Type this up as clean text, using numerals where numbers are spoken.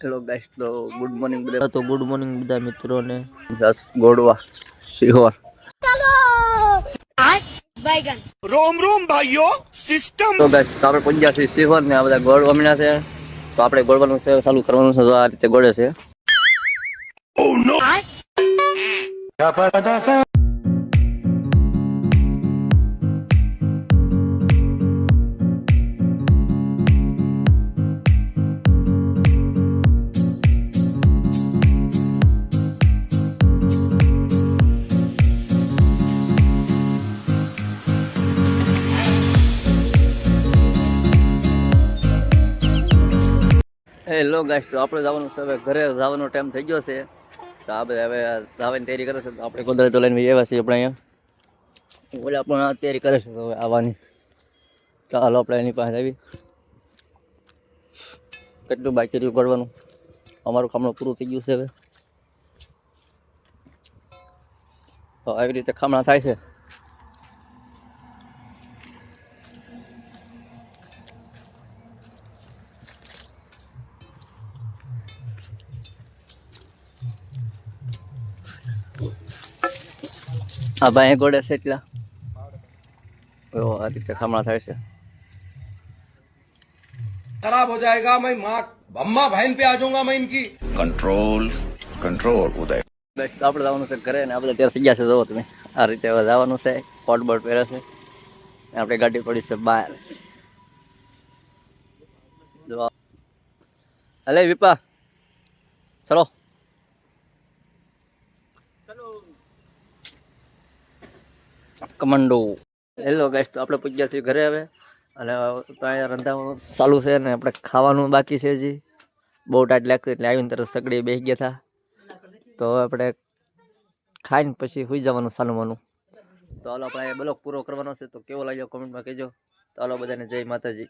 Hello guys, તો good morning બધા. તો ગુડ મોર્નિંગ બધા મિત્રોને. જસ ગોડવા શિહોર. रोम रोम भाइयों सिस्टम તો ગાઈસ, તો આપણે પહોંચ્યા છીએ શિહોર ને આ બધા ગોળવા મીના છે. તો આપણે ગોળવાનું છે ચાલુ કરવાનું છે. તો આ રીતે ગોળે છે. હેલો ગાઈસ, તો આપણે જવાનું છે હવે ઘરે. જવાનો ટાઈમ થઈ ગયો છે. તો આ બધા હવે જવાની તૈયારી કરે છે. તો આપણે ગોદરે તો લઈને આવ્યા છીએ આપણે અહીંયા. ઓલા પણ તૈયારી કરે છે હવે આવવાની. ચાલો આપણે એની પાસે આવી. કેટલું બાકી રહ્યું કરવાનું. અમારું ખામણું પૂરું થઈ ગયું છે હવે. તો આવી રીતે ખામણા થાય છે. હા ભાઈ ગોળે છે એટલા. આ રીતે ખામણા થાય છે. खराब हो जाएगा मैं माँ अम्मा बहन पे आ जाऊंगा मैं इनकी कंट्रोल कंट्रोल उदय બસ આપણે જવાનું છે ઘરે ને આ બધા ત્યારે થઈ ગયા છે. જોવો તમે આ રીતે હવે જવાનું છે. કોટ બોટ પહેરે છે. આપણે ગાડી પડી છે બહાર. જો અલે વિપા ચલો કમાન્ડો. હેલો ગાઈસ, તો આપણે પૂછ્યા છીએ ઘરે હવે. અને તો અહીંયા રંધાવાનું ચાલુ છે ને આપણે ખાવાનું બાકી છે. હજી બહુ ટાઈટ લાગતું એટલે આવીને તરત સગડી બેસી ગયા હતા. તો હવે આપણે ખાઈને પછી સુઈ જવાનું સાનુમાનું. તો હાલો આપણે બ્લોગ પૂરો કરવાનો છે. તો કેવો લાગ્યો કોમેન્ટમાં કહેજો. તો હાલો બધાને જય માતાજી.